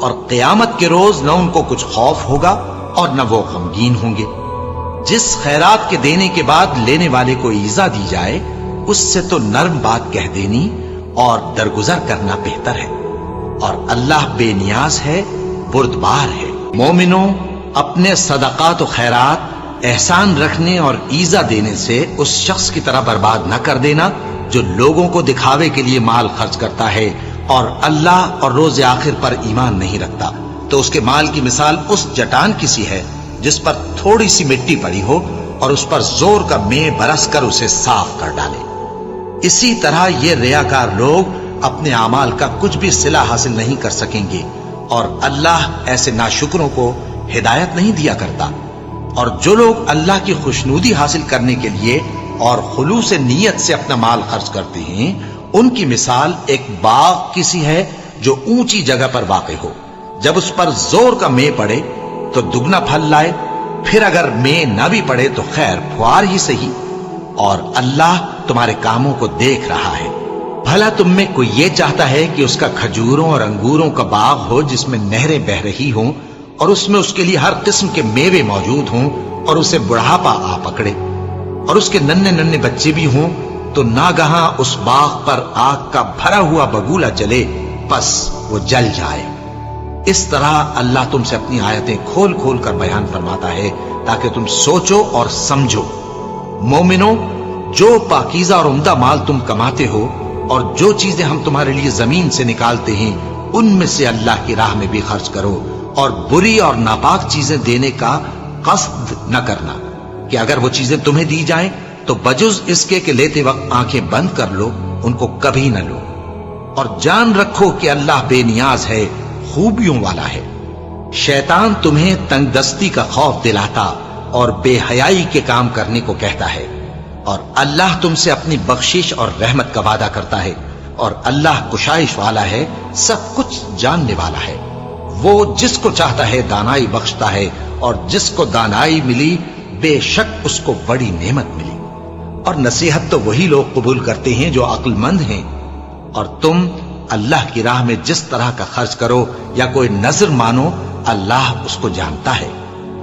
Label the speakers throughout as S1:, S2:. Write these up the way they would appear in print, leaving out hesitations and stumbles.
S1: اور قیامت کے روز نہ ان کو کچھ خوف ہوگا اور نہ وہ غمگین ہوں گے۔ جس خیرات کے دینے کے بعد لینے والے کو ایذا دی جائے، اس سے تو نرم بات کہہ دینی اور درگزر کرنا بہتر ہے، اور اللہ بے نیاز ہے، بردبار ہے۔ مومنوں، اپنے صدقات و خیرات احسان رکھنے اور ایذا دینے سے اس شخص کی طرح برباد نہ کر دینا جو لوگوں کو دکھاوے کے لیے مال خرچ کرتا ہے اور اللہ اور روز آخر پر ایمان نہیں رکھتا، تو اس کے مال کی مثال اس چٹان کی سی ہے جس پر تھوڑی سی مٹی پڑی ہو اور اس پر زور کا مے برس کر اسے صاف کر ڈالے۔ اسی طرح یہ ریاکار لوگ اپنے اعمال کا کچھ بھی صلہ حاصل نہیں کر سکیں گے، اور اللہ ایسے ناشکروں کو ہدایت نہیں دیا کرتا۔ اور جو لوگ اللہ کی خوشنودی حاصل کرنے کے لیے اور خلوص نیت سے اپنا مال خرچ کرتے ہیں، ان کی مثال ایک باغ کی سی ہے جو اونچی جگہ پر واقع ہو، جب اس پر زور کا مے پڑے تو دگنا پھل لائے، پھر اگر مے نہ بھی پڑے تو خیر پھوار ہی صحیح، اور اللہ تمہارے کاموں کو دیکھ رہا ہے۔ بھلا تم میں کوئی یہ چاہتا ہے کہ اس کا کھجوروں اور انگوروں کا باغ ہو جس میں نہریں بہ رہی ہوں اور اس میں اس کے لیے ہر قسم کے میوے موجود ہوں، اور اسے بڑھاپا آ پکڑے اور اس کے ننھے ننھے بچے بھی ہوں، تو ناگہاں اس باغ پر آگ کا بھرا ہوا بگولا چلے، پس وہ جل جائے۔ اس طرح اللہ تم سے اپنی آیتیں کھول کھول کر بیان فرماتا ہے تاکہ تم سوچو اور سمجھو۔ مومنوں، جو پاکیزہ اور عمدہ مال تم کماتے ہو اور جو چیزیں ہم تمہارے لیے زمین سے نکالتے ہیں، ان میں سے اللہ کی راہ میں بھی خرچ کرو، اور بری اور ناپاک چیزیں دینے کا قصد نہ کرنا کہ اگر وہ چیزیں تمہیں دی جائیں تو بجز اس کے کہ لیتے وقت آنکھیں بند کر لو، ان کو کبھی نہ لو، اور جان رکھو کہ اللہ بے نیاز ہے، خوبیوں والا ہے۔ شیطان تمہیں تنگ دستی کا خوف دلاتا اور بے حیائی کے کام کرنے کو کہتا ہے، اور اللہ تم سے اپنی بخشش اور رحمت کا وعدہ کرتا ہے، اور اللہ کشائش والا ہے، سب کچھ جاننے والا ہے۔ وہ جس کو چاہتا ہے دانائی بخشتا ہے، اور جس کو دانائی ملی بے شک اس کو بڑی نعمت ملی، اور نصیحت تو وہی لوگ قبول کرتے ہیں جو عقل مند ہیں۔ اور تم اللہ کی راہ میں جس طرح کا خرچ کرو یا کوئی نذر مانو، اللہ اس کو جانتا ہے،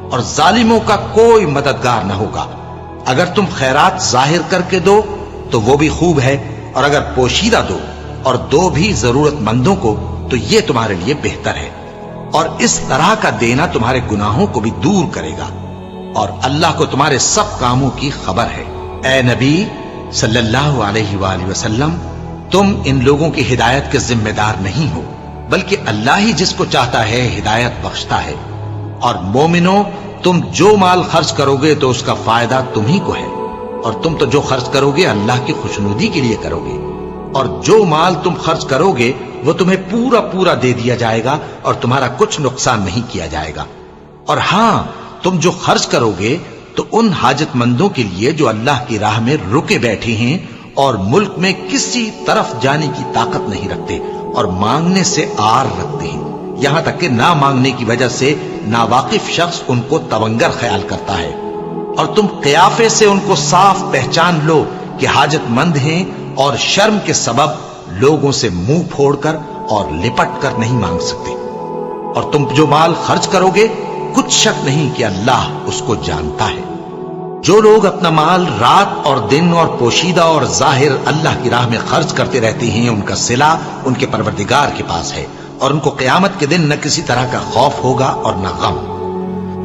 S1: اور ظالموں کا کوئی مددگار نہ ہوگا۔ اگر تم خیرات ظاہر کر کے دو تو وہ بھی خوب ہے، اور اگر پوشیدہ دو اور دو بھی ضرورت مندوں کو تو یہ تمہارے لیے بہتر ہے، اور اس طرح کا دینا تمہارے گناہوں کو بھی دور کرے گا، اور اللہ کو تمہارے سب کاموں کی خبر ہے۔ اے نبی صلی اللہ علیہ وآلہ وسلم، تم ان لوگوں کی ہدایت کے ذمہ دار نہیں ہو، بلکہ اللہ ہی جس کو چاہتا ہے ہدایت بخشتا ہے۔ اور مومنوں، تم جو مال خرچ کرو گے تو اس کا فائدہ تم ہی کو ہے، اور تم تو جو خرچ کرو گے اللہ کی خوشنودی کے لیے کرو گے، اور جو مال تم خرچ کرو گے وہ تمہیں پورا پورا دے دیا جائے گا، اور تمہارا کچھ نقصان نہیں کیا جائے گا۔ اور ہاں، تم جو خرچ کرو گے تو ان حاجت مندوں کے لیے جو اللہ کی راہ میں رکے بیٹھے ہیں اور ملک میں کسی طرف جانے کی طاقت نہیں رکھتے اور مانگنے سے آر رکھتے ہیں، یہاں تک کہ نہ مانگنے کی وجہ سے ناواقف شخص ان کو تونگر خیال کرتا ہے، اور تم قیافے سے ان کو صاف پہچان لو کہ حاجت مند ہیں، اور شرم کے سبب لوگوں سے منہ پھوڑ کر اور لپٹ کر نہیں مانگ سکتے۔ اور تم جو مال خرچ کرو گے کچھ شک نہیں کہ اللہ اس کو جانتا ہے۔ جو لوگ اپنا مال رات اور دن اور پوشیدہ اور ظاہر اللہ کی راہ میں خرچ کرتے رہتے ہیں، ان کا صلہ ان کے پروردگار کے پاس ہے، اور ان کو قیامت کے دن نہ کسی طرح کا خوف ہوگا اور نہ غم۔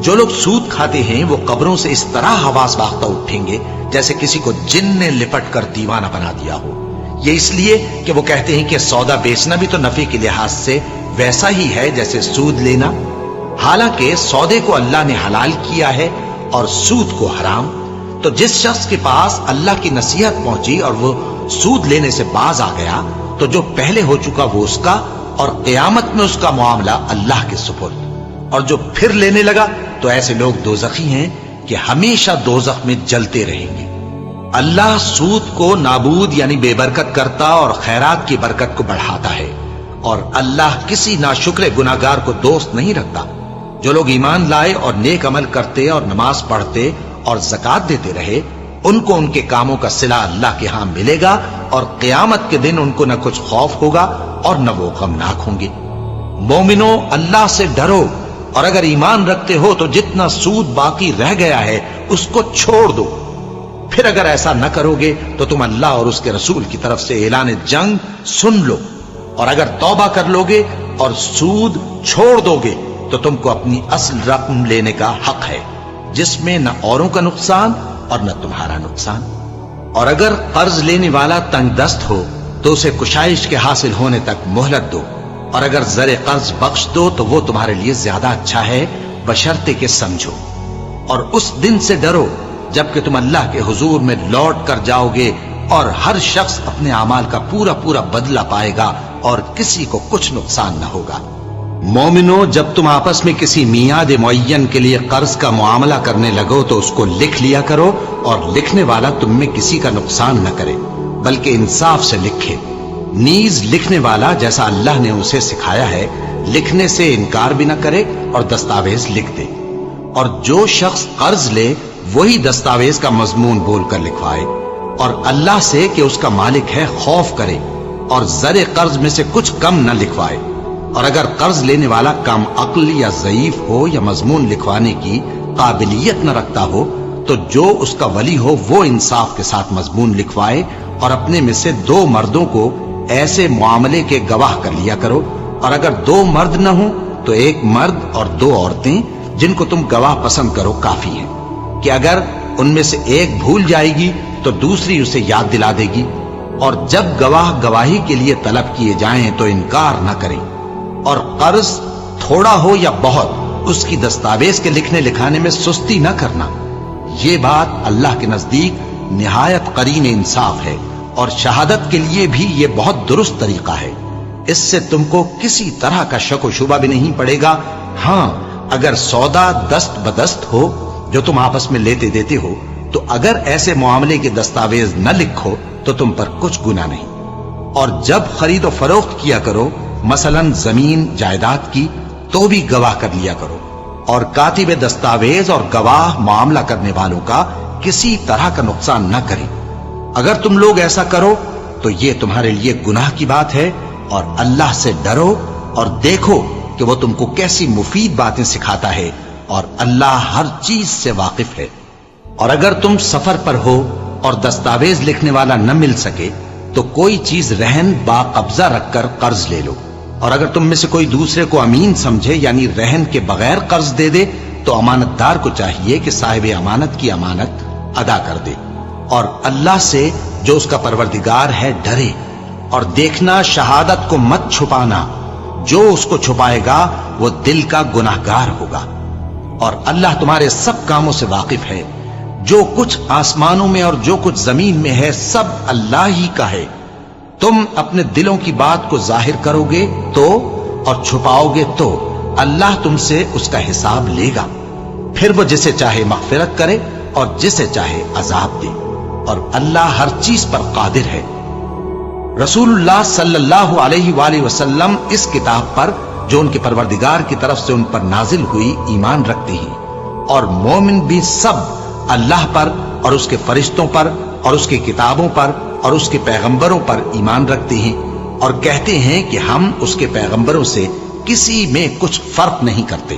S1: جو لوگ سود کھاتے ہیں وہ قبروں سے اس طرح حواس باختہ اٹھیں گے جیسے کسی کو جن نے لپٹ کر دیوانہ بنا دیا ہو، یہ اس لیے کہ وہ کہتے ہیں کہ سودا بیچنا بھی تو نفع کے لحاظ سے ویسا ہی ہے جیسے سود لینا، حالانکہ سودے کو اللہ نے حلال کیا ہے اور سود کو حرام۔ تو جس شخص کے پاس اللہ کی نصیحت پہنچی اور وہ سود لینے سے باز آ گیا تو جو پہلے ہو چکا وہ اس کا، اور قیامت میں اس کا معاملہ اللہ کے سپرد۔ اور جو پھر لینے لگا تو ایسے لوگ دوزخی ہیں کہ ہمیشہ دوزخ میں جلتے رہیں گے۔ اللہ سود کو نابود یعنی بے برکت کرتا اور خیرات کی برکت کو بڑھاتا ہے، اور اللہ کسی ناشکر گناہگار کو دوست نہیں رکھتا۔ جو لوگ ایمان لائے اور نیک عمل کرتے اور نماز پڑھتے اور زکات دیتے رہے، ان کو ان کے کاموں کا صلہ اللہ کے ہاں ملے گا، اور قیامت کے دن ان کو نہ کچھ خوف ہوگا اور نہ وہ غمناک ہوں گے۔ مومنو، اللہ سے ڈرو، اور اگر ایمان رکھتے ہو تو جتنا سود باقی رہ گیا ہے اس کو چھوڑ دو۔ پھر اگر ایسا نہ کرو گے تو تم اللہ اور اس کے رسول کی طرف سے اعلان جنگ سن لو، اور اگر توبہ کر لو گے اور سود چھوڑ دو گے تو تم کو اپنی اصل رقم لینے کا حق ہے، جس میں نہ اوروں کا نقصان اور نہ تمہارا نقصان۔ اور اگر قرض لینے والا تنگ دست ہو تو اسے کشائش کے حاصل ہونے تک مہلت دو، اور اگر زر قرض بخش دو تو وہ تمہارے لیے زیادہ اچھا ہے، بشرطے کہ سمجھو۔ اور اس دن سے ڈرو جبکہ تم اللہ کے حضور میں لوٹ کر جاؤ گے، اور ہر شخص اپنے اعمال کا پورا پورا بدلہ پائے گا اور کسی کو کچھ نقصان نہ ہوگا۔ مومنو، جب تم آپس میں کسی میعاد معین کے لیے قرض کا معاملہ کرنے لگو تو اس کو لکھ لیا کرو، اور لکھنے والا تم میں کسی کا نقصان نہ کرے بلکہ انصاف سے لکھے۔ نیز لکھنے والا جیسا اللہ نے اسے سکھایا ہے لکھنے سے انکار بھی نہ کرے اور دستاویز لکھ دے، اور جو شخص قرض لے وہی دستاویز کا مضمون بول کر لکھوائے، اور اللہ سے کہ اس کا مالک ہے خوف کرے، اور زر قرض میں سے کچھ کم نہ لکھوائے۔ اور اگر قرض لینے والا کم عقل یا ضعیف ہو یا مضمون لکھوانے کی قابلیت نہ رکھتا ہو تو جو اس کا ولی ہو وہ انصاف کے ساتھ مضمون لکھوائے، اور اپنے میں سے 2 مردوں کو ایسے معاملے کے گواہ کر لیا کرو، اور اگر 2 مرد نہ ہوں تو 1 مرد اور 2 عورتیں جن کو تم گواہ پسند کرو کافی ہیں، کہ اگر ان میں سے ایک بھول جائے گی تو دوسری اسے یاد دلا دے گی۔ اور جب گواہ گواہی کے لیے طلب کیے جائیں تو انکار نہ کریں، اور قرض تھوڑا ہو یا بہت اس کی دستاویز کے لکھنے لکھانے میں سستی نہ کرنا۔ یہ بات اللہ کے نزدیک نہایت قرین انصاف ہے، اور شہادت کے لیے بھی یہ بہت درست طریقہ ہے۔ اس سے تم کو کسی طرح کا شک و شبہ بھی نہیں پڑے گا۔ ہاں، اگر سودا دست بدست ہو جو تم آپس میں لیتے دیتے ہو تو اگر ایسے معاملے کے دستاویز نہ لکھو تو تم پر کچھ گناہ نہیں۔ اور جب خرید و فروخت کیا کرو، مثلا زمین جائیداد کی، تو بھی گواہ کر لیا کرو، اور کاتب دستاویز اور گواہ معاملہ کرنے والوں کا کسی طرح کا نقصان نہ کریں۔ اگر تم لوگ ایسا کرو تو یہ تمہارے لیے گناہ کی بات ہے، اور اللہ سے ڈرو اور دیکھو کہ وہ تم کو کیسی مفید باتیں سکھاتا ہے، اور اللہ ہر چیز سے واقف ہے۔ اور اگر تم سفر پر ہو اور دستاویز لکھنے والا نہ مل سکے تو کوئی چیز رہن با قبضہ رکھ کر قرض لے لو، اور اگر تم میں سے کوئی دوسرے کو امین سمجھے یعنی رہن کے بغیر قرض دے دے تو امانت دار کو چاہیے کہ صاحب امانت کی امانت ادا کر دے، اور اللہ سے جو اس کا پروردگار ہے ڈرے، اور دیکھنا شہادت کو مت چھپانا، جو اس کو چھپائے گا وہ دل کا گناہگار ہوگا۔ اور اللہ تمہارے سب کاموں سے واقف ہے، جو کچھ آسمانوں میں اور جو کچھ زمین میں ہے سب اللہ ہی کا ہے۔ تم اپنے دلوں کی بات کو ظاہر کرو گے تو اور چھپاؤ گے تو اللہ تم سے اس کا حساب لے گا، پھر وہ جسے چاہے مغفرت کرے اور جسے چاہے عذاب دے، اور اللہ ہر چیز پر قادر ہے۔ رسول اللہ صلی اللہ علیہ وآلہ وسلم اس کتاب پر جو ان کے پروردگار کی طرف سے ان پر نازل ہوئی ایمان رکھتے ہیں، اور مومن بھی سب اللہ پر اور اس کے فرشتوں پر اور اس کی کتابوں پر اور اس کے پیغمبروں پر ایمان رکھتے ہیں، اور کہتے ہیں کہ ہم اس کے پیغمبروں سے کسی میں کچھ فرق نہیں کرتے،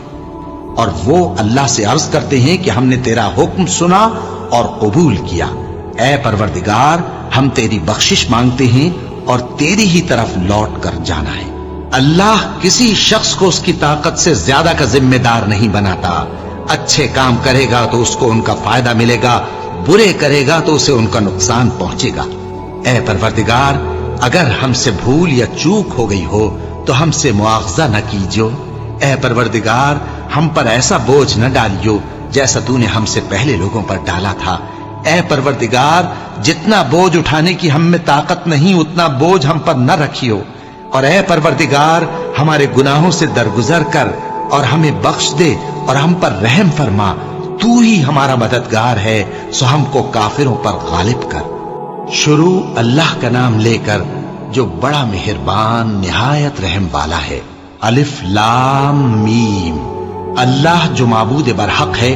S1: اور وہ اللہ سے عرض کرتے ہیں کہ ہم نے تیرا حکم سنا اور قبول کیا۔ اے پروردگار، ہم تیری بخشش مانگتے ہیں اور تیری ہی طرف لوٹ کر جانا ہے۔ اللہ کسی شخص کو اس کی طاقت سے زیادہ کا ذمہ دار نہیں بناتا۔ اچھے کام کرے گا تو اس کو ان کا فائدہ ملے گا، برے کرے گا تو اسے ان کا نقصان پہنچے گا۔ اے پروردگار، اگر ہم سے بھول یا چوک ہو گئی ہو تو ہم سے مواخذہ نہ کیجو۔ اے پروردگار، ہم پر ایسا بوجھ نہ ڈالیو جیسا تو نے ہم سے پہلے لوگوں پر ڈالا تھا۔ اے پروردگار، جتنا بوجھ اٹھانے کی ہم میں طاقت نہیں اتنا بوجھ ہم پر نہ رکھیو، اور اے پروردگار، ہمارے گناہوں سے درگزر کر اور ہمیں بخش دے اور ہم پر رحم فرما۔ تو ہی ہمارا مددگار ہے، سو ہم کو کافروں پر غالب کر۔ شروع اللہ کا نام لے کر جو بڑا مہربان نہایت رحم والا ہے۔ الف لام میم۔ اللہ جو معبود برحق ہے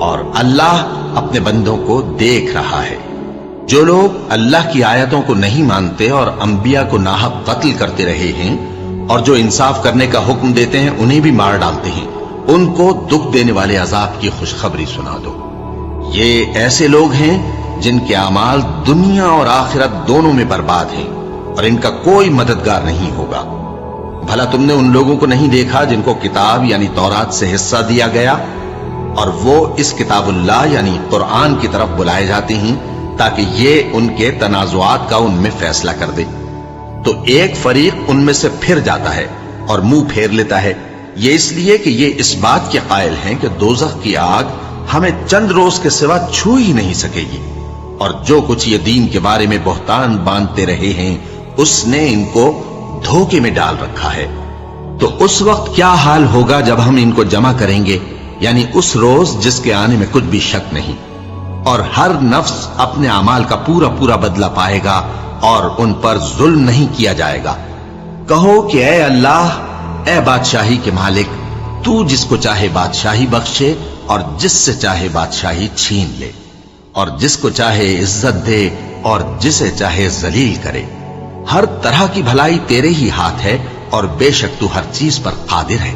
S1: اور اللہ اپنے بندوں کو دیکھ رہا ہے۔ جو لوگ اللہ کی آیتوں کو نہیں مانتے اور انبیاء کو ناحق قتل کرتے رہے ہیں اور جو انصاف کرنے کا حکم دیتے ہیں انہیں بھی مار ڈالتے ہیں، ان کو دکھ دینے والے عذاب کی خوشخبری سنا دو۔ یہ ایسے لوگ ہیں جن کے اعمال دنیا اور آخرت دونوں میں برباد ہیں اور ان کا کوئی مددگار نہیں ہوگا۔ بھلا تم نے ان لوگوں کو نہیں دیکھا جن کو کتاب یعنی تورات سے حصہ دیا گیا اور وہ اس کتاب اللہ یعنی قرآن کی طرف بلائے جاتے ہیں تاکہ یہ ان کے تنازعات کا ان میں فیصلہ کر دے؟ تو ایک فریق ان میں سے پھر جاتا ہے اور منہ پھیر لیتا ہے، یہ اس لیے کہ یہ اس بات کے قائل ہیں کہ دوزخ کی آگ ہمیں چند روز کے سوا چھو ہی نہیں سکے گی، اور جو کچھ یہ دین کے بارے میں بہتان باندھتے رہے ہیں اس نے ان کو دھوکے میں ڈال رکھا ہے۔ تو اس وقت کیا حال ہوگا جب ہم ان کو جمع کریں گے، یعنی اس روز جس کے آنے میں کچھ بھی شک نہیں، اور ہر نفس اپنے اعمال کا پورا پورا بدلہ پائے گا اور ان پر ظلم نہیں کیا جائے گا۔ کہو کہ اے اللہ، اے بادشاہی کے مالک، تو جس کو چاہے بادشاہی بخشے اور جس سے چاہے بادشاہی چھین لے، اور جس کو چاہے عزت دے اور جسے چاہے ذلیل کرے۔ ہر طرح کی بھلائی تیرے ہی ہاتھ ہے اور بے شک تو ہر چیز پر قادر ہے۔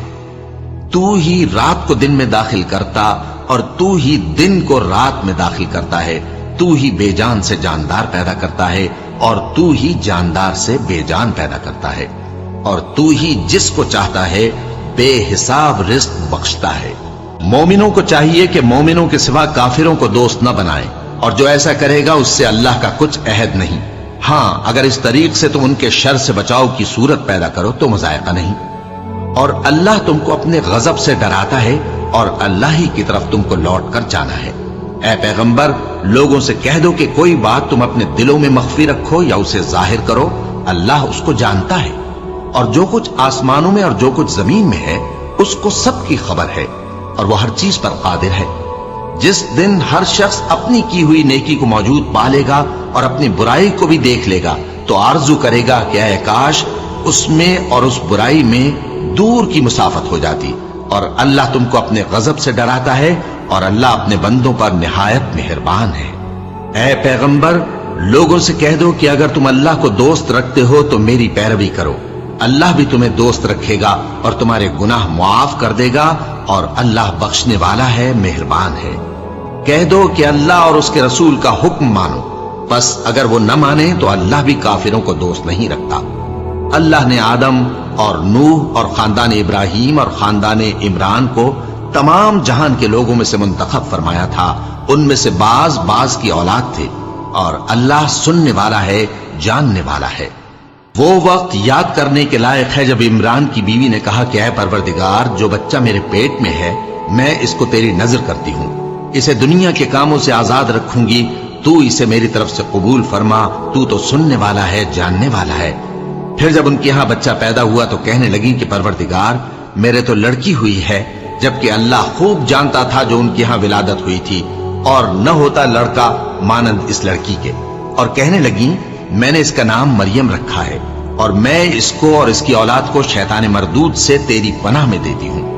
S1: تو ہی رات کو دن میں داخل کرتا اور تو ہی دن کو رات میں داخل کرتا ہے، تو ہی بے جان سے جاندار پیدا کرتا ہے اور تو ہی جاندار سے بے جان پیدا کرتا ہے، اور تو ہی جس کو چاہتا ہے بے حساب رزق بخشتا ہے۔ مومنوں کو چاہیے کہ مومنوں کے سوا کافروں کو دوست نہ بنائیں، اور جو ایسا کرے گا اس سے اللہ کا کچھ عہد نہیں۔ ہاں، اگر اس طریق سے تم ان کے شر سے بچاؤ کی صورت پیدا کرو تو مذائقہ نہیں۔ اور اللہ تم کو اپنے غضب سے ڈراتا ہے اور اللہ ہی کی طرف تم کو لوٹ کر جانا ہے۔ اے پیغمبر، لوگوں سے کہہ دو کہ کوئی بات تم اپنے دلوں میں مخفی رکھو یا اسے ظاہر کرو، اللہ اس کو جانتا ہے، اور جو کچھ آسمانوں میں اور جو کچھ زمین میں ہے اس کو سب کی خبر ہے، اور وہ ہر چیز پر قادر ہے۔ جس دن ہر شخص اپنی کی ہوئی نیکی کو موجود پا لے گا اور اپنی برائی کو بھی دیکھ لے گا تو آرزو کرے گا کہ اے کاش اس میں اور اس برائی میں دور کی مسافت ہو جاتی، اور اللہ تم کو اپنے غضب سے ڈراتا ہے اور اللہ اپنے بندوں پر نہایت مہربان ہے۔ اے پیغمبر، لوگوں سے کہہ دو کہ اگر تم اللہ کو دوست رکھتے ہو تو میری پیروی کرو، اللہ بھی تمہیں دوست رکھے گا اور تمہارے گناہ معاف کر دے گا، اور اللہ بخشنے والا ہے، مہربان ہے۔ کہہ دو کہ اللہ اور اس کے رسول کا حکم مانو، بس اگر وہ نہ مانے تو اللہ بھی کافروں کو دوست نہیں رکھتا۔ اللہ نے آدم اور نوح اور خاندان ابراہیم اور خاندان عمران کو تمام جہان کے لوگوں میں سے منتخب فرمایا تھا، ان میں سے بعض بعض کی اولاد تھے، اور اللہ سننے والا ہے، جاننے والا ہے۔ وہ وقت یاد کرنے کے لائق ہے جب عمران کی بیوی نے کہا کہ اے پروردگار، جو بچہ میرے پیٹ میں ہے میں اس کو تیری نظر کرتی ہوں، اسے دنیا کے کاموں سے آزاد رکھوں گی، تو اسے میری طرف سے قبول فرما، تو سننے والا ہے، جاننے والا ہے۔ پھر جب ان کے ہاں بچہ پیدا ہوا تو کہنے لگی کہ پروردگار، میرے تو لڑکی ہوئی ہے، جبکہ اللہ خوب جانتا تھا جو ان کے ہاں ولادت ہوئی تھی، اور نہ ہوتا لڑکا مانند اس لڑکی کے۔ اور کہنے لگی میں نے اس کا نام مریم رکھا ہے، اور میں اس کو اور اس کی اولاد کو شیطان مردود سے تیری پناہ میں دیتی ہوں۔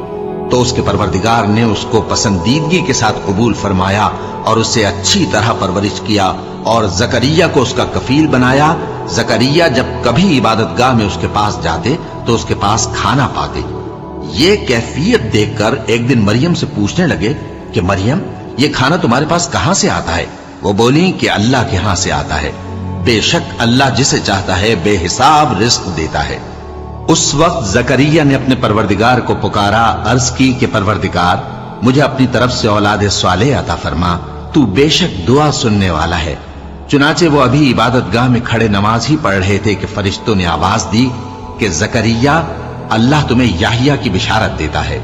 S1: تو اس کے پروردگار نے اس کو پسندیدگی کے ساتھ قبول فرمایا اور اسے اچھی طرح پرورش کیا، اور زکریا کو اس کا کفیل بنایا۔ زکریا جب کبھی عبادت گاہ میں اس کے پاس جاتے تو اس کے پاس کھانا پاتے۔ یہ کیفیت دیکھ کر ایک دن مریم سے پوچھنے لگے کہ مریم، یہ کھانا تمہارے پاس کہاں سے آتا ہے؟ وہ بولی کہ اللہ کے ہاں سے آتا ہے، بے شک اللہ جسے چاہتا ہے بے حساب رزق دیتا ہے۔ اس وقت زکریا نے اپنے پروردگار کو پکارا، عرض کی کہ پروردگار، مجھے اپنی طرف سے اولاد صالح عطا فرما، تو بے شک دعا سننے والا ہے۔ چنانچہ وہ ابھی عبادت گاہ میں کھڑے نماز ہی پڑھ رہے تھے کہ فرشتوں نے آواز دی کہ زکریا، اللہ تمہیں یحییٰ کی بشارت دیتا ہے،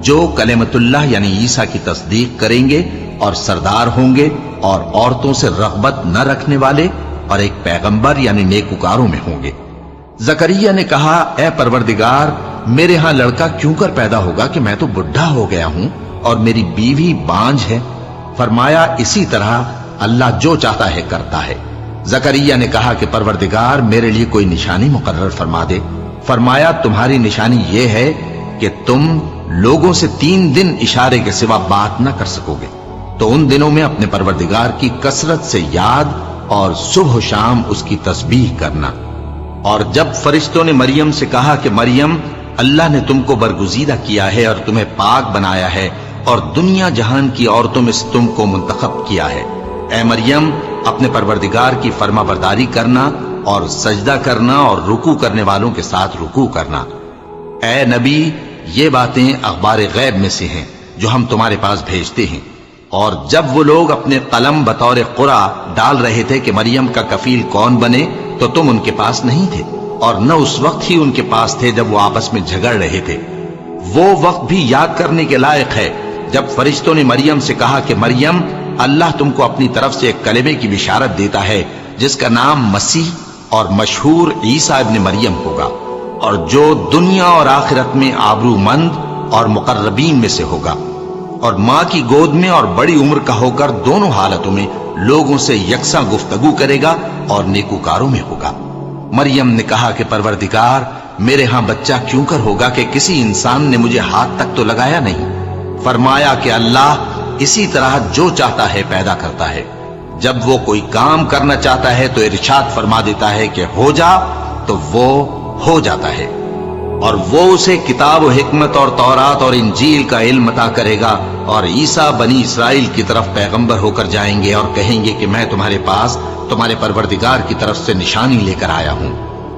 S1: جو کلمۃ اللہ یعنی عیسیٰ کی تصدیق کریں گے اور سردار ہوں گے اور عورتوں سے رغبت نہ رکھنے والے اور ایک پیغمبر یعنی نیکوکاروں میں ہوں گے۔ زکریا نے کہا، اے پروردگار، میرے ہاں لڑکا کیوں کر پیدا ہوگا کہ میں تو بڈھا ہو گیا ہوں اور میری بیوی بانجھ ہے؟ فرمایا، اسی طرح اللہ جو چاہتا ہے کرتا ہے۔ زکریا نے کہا کہ پروردگار، میرے لیے کوئی نشانی مقرر فرما دے۔ فرمایا، تمہاری نشانی یہ ہے کہ تم لوگوں سے 3 دن اشارے کے سوا بات نہ کر سکو گے۔ تو ان دنوں میں اپنے پروردگار کی کثرت سے یاد اور صبح و شام اس کی تسبیح کرنا۔ اور جب فرشتوں نے مریم سے کہا کہ مریم، اللہ نے تم کو برگزیدہ کیا ہے اور تمہیں پاک بنایا ہے اور دنیا جہان کی عورتوں میں سے تم کو منتخب کیا ہے، اے مریم اپنے پروردگار کی فرما برداری کرنا اور سجدہ کرنا اور رکوع کرنے والوں کے ساتھ رکوع کرنا۔ اے نبی، یہ باتیں اخبار غیب میں سے ہیں جو ہم تمہارے پاس بھیجتے ہیں۔ اور جب وہ لوگ اپنے قلم بطور قرعہ ڈال رہے تھے کہ مریم کا کفیل کون بنے، تو تم ان کے پاس نہیں تھے، اور نہ اس وقت ہی ان کے پاس تھے جب وہ آپس میں جھگڑ رہے تھے۔ وہ وقت بھی یاد کرنے کے لائق ہے جب فرشتوں نے مریم سے کہا کہ مریم، اللہ تم کو اپنی طرف سے ایک کلمے کی بشارت دیتا ہے جس کا نام مسیح اور مشہور عیسیٰ ابن مریم ہوگا، اور جو دنیا اور آخرت میں آبرو مند اور مقربین میں سے ہوگا، اور ماں کی گود میں اور بڑی عمر کا ہو کر دونوں حالتوں میں لوگوں سے یکساں گفتگو کرے گا اور نیکوکاروں میں ہوگا۔ مریم نے کہا کہ پروردگار، میرے ہاں بچہ کیوں کر ہوگا کہ کسی انسان نے مجھے ہاتھ تک تو لگایا نہیں۔ فرمایا کہ اللہ اسی طرح جو چاہتا ہے پیدا کرتا ہے، جب وہ کوئی کام کرنا چاہتا ہے تو ارشاد فرما دیتا ہے کہ ہو جا، تو وہ ہو جاتا ہے۔ اور وہ اسے کتاب و حکمت اور تورات اور انجیل کا علم عطا کرے گا، اور عیسیٰ بنی اسرائیل کی طرف پیغمبر ہو کر جائیں گے اور کہیں گے کہ میں تمہارے پاس تمہارے پروردگار کی طرف سے نشانی لے کر آیا ہوں،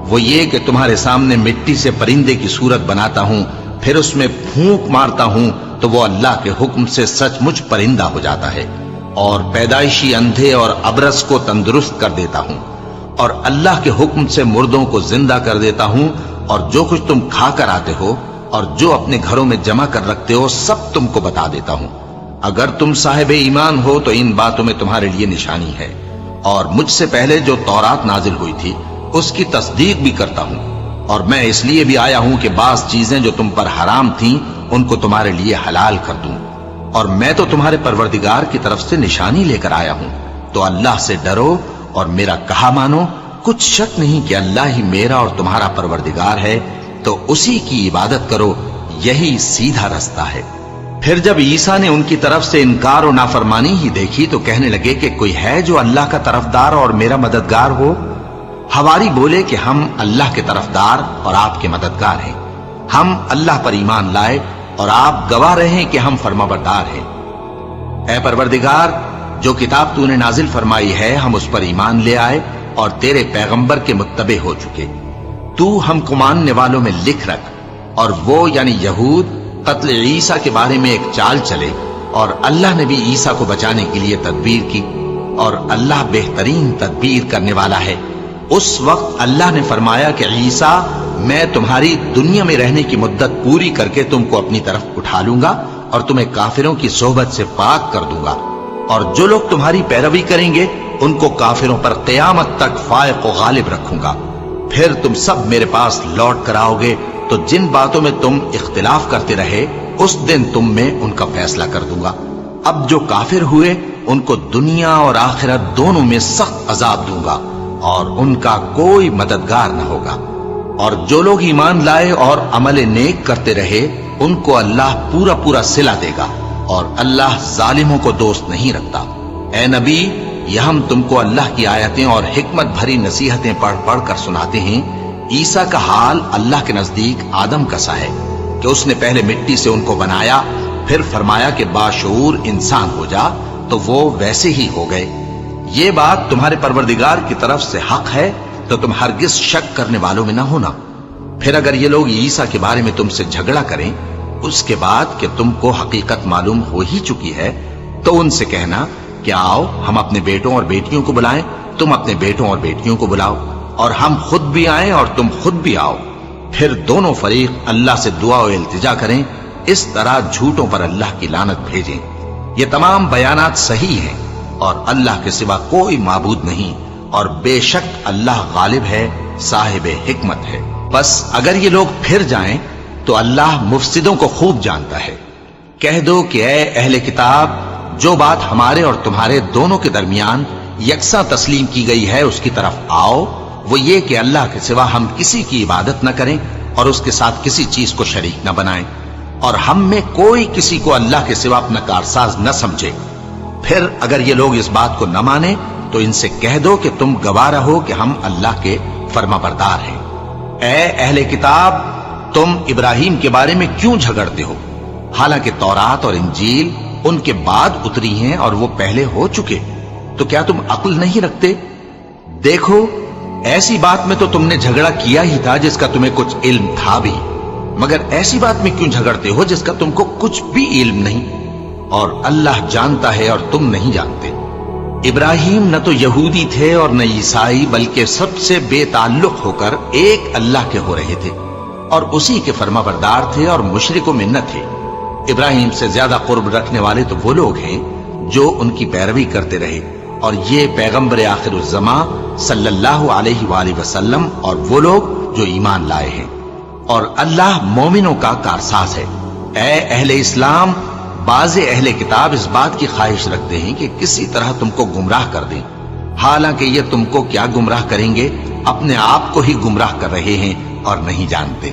S1: وہ یہ کہ تمہارے سامنے مٹی سے پرندے کی صورت بناتا ہوں، پھر اس میں پھونک مارتا ہوں تو وہ اللہ کے حکم سے سچ مچ پرندہ ہو جاتا ہے، اور پیدائشی اندھے اور ابرص کو تندرست کر دیتا ہوں، اور اللہ کے حکم سے مردوں کو زندہ کر دیتا ہوں، اور جو کچھ تم کھا کر آتے ہو اور جو اپنے گھروں میں جمع کر رکھتے ہو سب تم کو بتا دیتا ہوں۔ اگر تم صاحب ایمان ہو تو ان باتوں میں تمہارے لیے نشانی ہے، اور مجھ سے پہلے جو تورات نازل ہوئی تھی اس کی تصدیق بھی کرتا ہوں، اور میں اس لیے بھی آیا ہوں کہ بعض چیزیں جو تم پر حرام تھیں ان کو تمہارے لیے حلال کر دوں، اور میں تو تمہارے پروردگار کی طرف سے نشانی لے کر آیا ہوں۔ تو اللہ سے ڈرو اور میرا کہا مانو، کچھ شک نہیں کہ اللہ ہی میرا اور تمہارا پروردگار ہے، تو اسی کی عبادت کرو، یہی سیدھا رستہ ہے۔ پھر جب عیسیٰ نے ان کی طرف سے انکار و نافرمانی ہی دیکھی تو کہنے لگے کہ کوئی ہے جو اللہ کا طرفدار اور میرا مددگار ہو؟ حواری بولے کہ ہم اللہ کے طرفدار اور آپ کے مددگار ہیں، ہم اللہ پر ایمان لائے اور آپ گواہ رہیں کہ ہم فرما بردار ہیں۔ اے پروردگار، جو کتاب تو نے نازل فرمائی ہے ہم اس پر ایمان لے آئے اور تیرے پیغمبر کے متبع ہو چکے، تو ہم کو ماننے والوں میں لکھ رکھ۔ اور وہ یعنی یہود قتل عیسیٰ کے بارے میں ایک چال چلے، اور اللہ نے بھی عیسیٰ کو بچانے کے لیے تدبیر کی، اور اللہ بہترین تدبیر کرنے والا ہے۔ اس وقت اللہ نے فرمایا کہ عیسیٰ، میں تمہاری دنیا میں رہنے کی مدت پوری کر کے تم کو اپنی طرف اٹھا لوں گا اور تمہیں کافروں کی صحبت سے پاک کر دوں گا، اور جو لوگ تمہاری پیروی کریں گے ان کو کافروں پر قیامت تک فائق و غالب رکھوں گا۔ پھر تم سب میرے پاس لوٹ کر آؤ گے، تو جن باتوں میں تم اختلاف کرتے رہے اس دن تم میں ان کا فیصلہ کر دوں گا۔ اب جو کافر ہوئے ان کو دنیا اور آخرت دونوں میں سخت عذاب دوں گا، اور ان کا کوئی مددگار نہ ہوگا۔ اور جو لوگ ایمان لائے اور عمل نیک کرتے رہے ان کو اللہ پورا پورا صلہ دے گا، اور اللہ ظالموں کو دوست نہیں رکھتا۔ اے نبی، یہ ہم تم کو اللہ کی آیتیں اور حکمت بھری نصیحتیں پڑھ پڑھ کر سناتے ہیں۔ عیسیٰ کا حال اللہ کے نزدیک آدم کا سا ہے کہ اس نے پہلے مٹی سے ان کو بنایا، پھر فرمایا کہ باشعور انسان ہو جا، تو وہ ویسے ہی ہو گئے۔ یہ بات تمہارے پروردگار کی طرف سے حق ہے، تو تم ہرگز شک کرنے والوں میں نہ ہونا۔ پھر اگر یہ لوگ عیسیٰ کے بارے میں تم سے جھگڑا کریں اس کے بعد کہ تم کو حقیقت معلوم ہو ہی چکی ہے، تو ان سے کہنا کہ آؤ ہم اپنے بیٹوں اور بیٹیوں کو بلائیں، تم اپنے بیٹوں اور بیٹیوں کو بلاؤ، اور ہم خود بھی آئیں اور تم خود بھی آؤ، پھر دونوں فریق اللہ سے دعا و التجا کریں، اس طرح جھوٹوں پر اللہ کی لعنت بھیجیں۔ یہ تمام بیانات صحیح ہیں، اور اللہ کے سوا کوئی معبود نہیں، اور بے شک اللہ غالب ہے، صاحب حکمت ہے۔ بس اگر یہ لوگ پھر جائیں تو اللہ مفسدوں کو خوب جانتا ہے۔ کہہ دو کہ اے اہل کتاب، جو بات ہمارے اور تمہارے دونوں کے درمیان یکساں تسلیم کی گئی ہے اس کی طرف آؤ، وہ یہ کہ اللہ کے سوا ہم کسی کی عبادت نہ کریں اور اس کے ساتھ کسی چیز کو شریک نہ بنائیں، اور ہم میں کوئی کسی کو اللہ کے سوا اپنا کارساز نہ سمجھے، پھر اگر یہ لوگ اس بات کو نہ مانے تو ان سے کہہ دو کہ تم گواہ رہو کہ ہم اللہ کے فرما بردار ہیں۔ اے اہل کتاب، تم ابراہیم کے بارے میں کیوں جھگڑتے ہو؟ حالانکہ تورات اور انجیل ان کے بعد اتری ہیں اور وہ پہلے ہو چکے، تو کیا تم عقل نہیں رکھتے؟ دیکھو، ایسی بات میں تو تم نے جھگڑا کیا ہی تھا جس کا تمہیں کچھ علم تھا بھی، مگر ایسی بات میں کیوں جھگڑتے ہو جس کا تم کو کچھ بھی علم نہیں؟ اور اللہ جانتا ہے اور تم نہیں جانتے۔ ابراہیم نہ تو یہودی تھے اور نہ عیسائی، بلکہ سب سے بے تعلق ہو کر ایک اللہ کے ہو رہے تھے اور اسی کے فرما بردار تھے اور مشرکوں میں نہ تھے۔ ابراہیم سے زیادہ قرب رکھنے والے تو وہ لوگ ہیں جو ان کی پیروی کرتے رہے، اور یہ پیغمبر آخر الزماں صلی اللہ علیہ وآلہ وسلم اور وہ لوگ جو ایمان لائے ہیں، اور اللہ مومنوں کا کارساز ہے۔ اے اہل اسلام، بعض اہل کتاب اس بات کی خواہش رکھتے ہیں کہ کسی طرح تم کو گمراہ کر دیں، حالانکہ یہ تم کو کیا گمراہ کریں گے، اپنے آپ کو ہی گمراہ کر رہے ہیں اور نہیں جانتے۔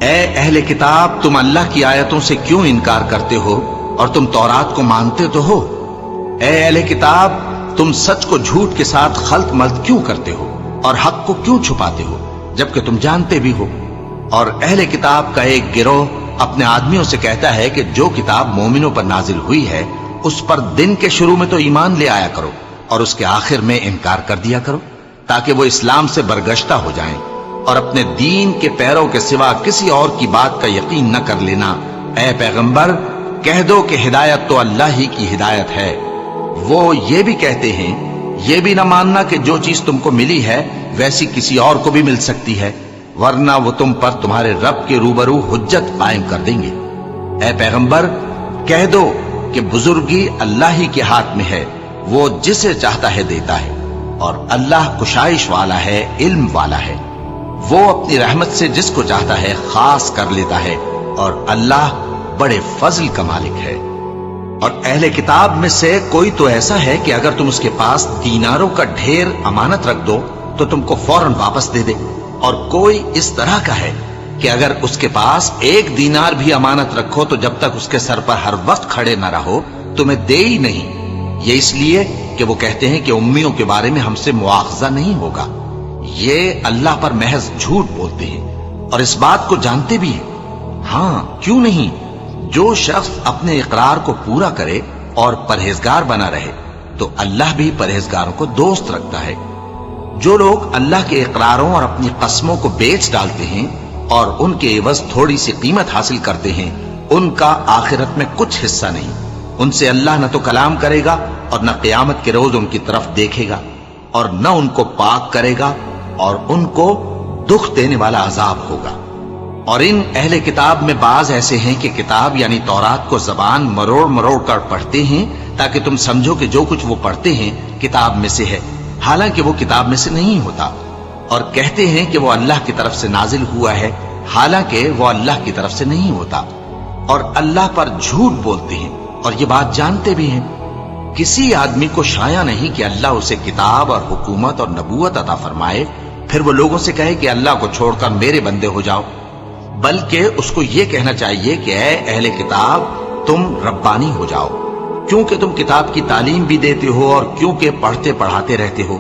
S1: اے اہل کتاب، تم اللہ کی آیتوں سے کیوں انکار کرتے ہو اور تم تورات کو مانتے تو ہو؟ اے اہل کتاب، تم سچ کو جھوٹ کے ساتھ خلط ملط کیوں کرتے ہو اور حق کو کیوں چھپاتے ہو جبکہ تم جانتے بھی ہو؟ اور اہل کتاب کا ایک گروہ اپنے آدمیوں سے کہتا ہے کہ جو کتاب مومنوں پر نازل ہوئی ہے اس پر دن کے شروع میں تو ایمان لے آیا کرو اور اس کے آخر میں انکار کر دیا کرو، تاکہ وہ اسلام سے برگشتہ ہو جائیں اور اپنے دین کے پیروں کے سوا کسی اور کی بات کا یقین نہ کر لینا۔ اے پیغمبر، کہہ دو کہ ہدایت تو اللہ ہی کی ہدایت ہے۔ وہ یہ بھی کہتے ہیں، یہ بھی نہ ماننا کہ جو چیز تم کو ملی ہے ویسی کسی اور کو بھی مل سکتی ہے، ورنہ وہ تم پر تمہارے رب کے روبرو حجت قائم کر دیں گے۔ اے پیغمبر، کہہ دو کہ بزرگی اللہ ہی کے ہاتھ میں ہے، وہ جسے چاہتا ہے دیتا ہے، اور اللہ کشائش والا ہے، علم والا ہے۔ وہ اپنی رحمت سے جس کو چاہتا ہے خاص کر لیتا ہے، اور اللہ بڑے فضل کا مالک ہے۔ اور اہل کتاب میں سے کوئی تو ایسا ہے کہ اگر تم اس کے پاس دیناروں کا ڈھیر امانت رکھ دو تو تم کو فوراً واپس دے دے، اور کوئی اس طرح کا ہے کہ اگر اس کے پاس 1 دینار بھی امانت رکھو تو جب تک اس کے سر پر ہر وقت کھڑے نہ رہو تمہیں دے ہی نہیں۔ یہ اس لیے کہ وہ کہتے ہیں کہ امیوں کے بارے میں ہم سے مواخذہ نہیں ہوگا۔ یہ اللہ پر محض جھوٹ بولتے ہیں اور اس بات کو جانتے بھی ہیں۔ ہاں، کیوں نہیں؟ جو شخص اپنے اقرار کو پورا کرے اور پرہیزگار بنا رہے تو اللہ بھی پرہیزگاروں کو دوست رکھتا ہے۔ جو لوگ اللہ کے اقراروں اور اپنی قسموں کو بیچ ڈالتے ہیں اور ان کے عوض تھوڑی سی قیمت حاصل کرتے ہیں، ان کا آخرت میں کچھ حصہ نہیں۔ ان سے اللہ نہ تو کلام کرے گا اور نہ قیامت کے روز ان کی طرف دیکھے گا، اور نہ ان کو پاک کرے گا، اور ان کو دکھ دینے والا عذاب ہوگا۔ اور ان اہل کتاب میں بعض ایسے ہیں کہ کتاب یعنی تورات کو زبان مروڑ مروڑ کر پڑھتے ہیں تاکہ تم سمجھو کہ جو کچھ وہ پڑھتے ہیں کتاب میں سے ہے، حالانکہ وہ کتاب میں سے نہیں ہوتا، اور کہتے ہیں کہ وہ اللہ کی طرف سے نازل ہوا ہے، حالانکہ وہ اللہ کی طرف سے نہیں ہوتا، اور اللہ پر جھوٹ بولتے ہیں اور یہ بات جانتے بھی ہیں۔ کسی آدمی کو شایع نہیں کہ اللہ اسے کتاب اور حکومت اور نبوت عطا فرمائے پھر وہ لوگوں سے کہے کہ اللہ کو چھوڑ کر میرے بندے ہو جاؤ، بلکہ اس کو یہ کہنا چاہیے کہ اے اہل کتاب، تم ربانی ہو جاؤ، کیونکہ تم کتاب کی تعلیم بھی دیتے ہو اور کیونکہ پڑھتے پڑھاتے رہتے ہو۔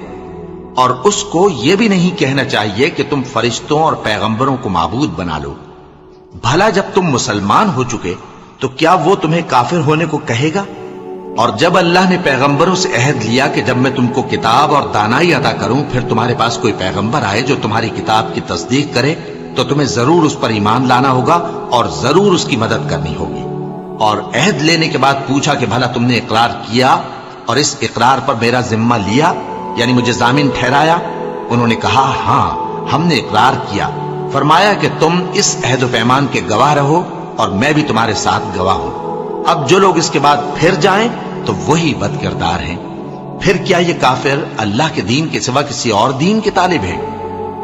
S1: اور اس کو یہ بھی نہیں کہنا چاہیے کہ تم فرشتوں اور پیغمبروں کو معبود بنا لو۔ بھلا جب تم مسلمان ہو چکے تو کیا وہ تمہیں کافر ہونے کو کہے گا؟ اور جب اللہ نے پیغمبروں سے عہد لیا کہ جب میں تم کو کتاب اور دانائی عطا کروں پھر تمہارے پاس کوئی پیغمبر آئے جو تمہاری کتاب کی تصدیق کرے تو تمہیں ضرور اس پر ایمان لانا ہوگا اور ضرور اس کی مدد کرنی ہوگی۔ اور عہد لینے کے بعد پوچھا کہ بھلا تم نے اقرار کیا اور اس اقرار پر میرا ذمہ لیا، یعنی مجھے ضامن ٹھہرایا؟ انہوں نے کہا ہاں، ہم نے اقرار کیا۔ فرمایا کہ تم اس عہد و پیمان کے گواہ رہو اور میں بھی تمہارے ساتھ گواہ ہوں۔ اب جو لوگ اس کے بعد پھر جائیں تو وہی بد کردار ہیں۔ پھر کیا یہ کافر اللہ کے دین کے سوا کسی اور دین کے طالب ہیں؟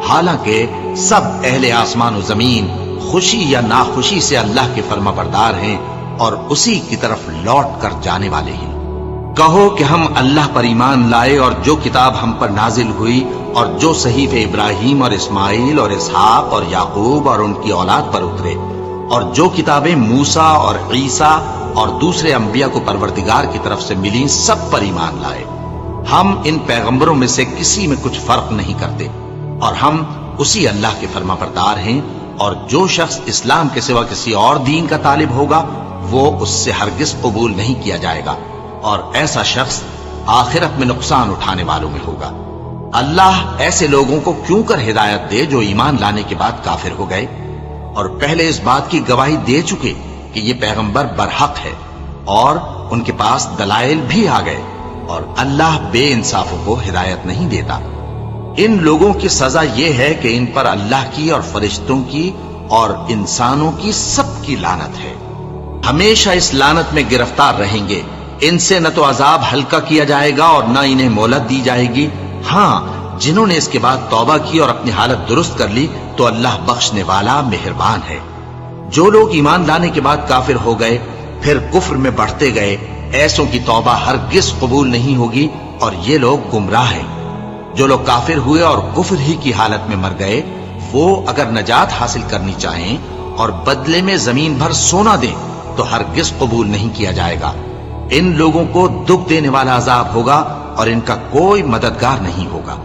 S1: حالانکہ سب اہل آسمان و زمین خوشی یا ناخوشی سے اللہ کے فرما بردار ہیں اور اسی کی طرف لوٹ کر جانے والے ہیں۔ کہو کہ ہم اللہ پر ایمان لائے اور جو کتاب ہم پر نازل ہوئی اور جو صحیفے ابراہیم اور اسماعیل اور اسحاق اور یعقوب اور ان کی اولاد پر اترے اور جو کتابیں موسیٰ اور عیسیٰ اور دوسرے انبیاء کو پروردگار کی طرف سے ملی سب پر ایمان لائے۔ ہم ان پیغمبروں میں سے کسی میں کچھ فرق نہیں کرتے، اور ہم اسی اللہ کے فرما بردار ہیں، اور جو شخص اسلام کے سوا کسی اور دین کا طالب ہوگا وہ اس سے ہرگز قبول نہیں کیا جائے گا، اور ایسا شخص آخرت میں نقصان اٹھانے والوں میں ہوگا۔ اللہ ایسے لوگوں کو کیوں کر ہدایت دے جو ایمان لانے کے بعد کافر ہو گئے اور پہلے اس بات کی گواہی دے چکے کہ یہ پیغمبر برحق ہے، اور ان کے پاس دلائل بھی آ گئے، اور اللہ بے انصافوں کو ہدایت نہیں دیتا۔ ان لوگوں کی سزا یہ ہے کہ ان پر اللہ کی اور فرشتوں کی اور انسانوں کی سب کی لعنت ہے، ہمیشہ اس لعنت میں گرفتار رہیں گے۔ ان سے نہ تو عذاب ہلکا کیا جائے گا اور نہ انہیں مہلت دی جائے گی۔ ہاں، جنہوں نے اس کے بعد توبہ کی اور اپنی حالت درست کر لی تو اللہ بخشنے والا مہربان ہے۔ جو لوگ ایمان لانے کے بعد کافر ہو گئے پھر کفر میں بڑھتے گئے، ایسوں کی توبہ ہرگز قبول نہیں ہوگی، اور یہ لوگ گمراہ ہیں۔ جو لوگ کافر ہوئے اور کفر ہی کی حالت میں مر گئے، وہ اگر نجات حاصل کرنی چاہیں اور بدلے میں زمین بھر سونا دیں تو ہرگز قبول نہیں کیا جائے گا۔ ان لوگوں کو دکھ دینے والا عذاب ہوگا اور ان کا کوئی مددگار نہیں ہوگا۔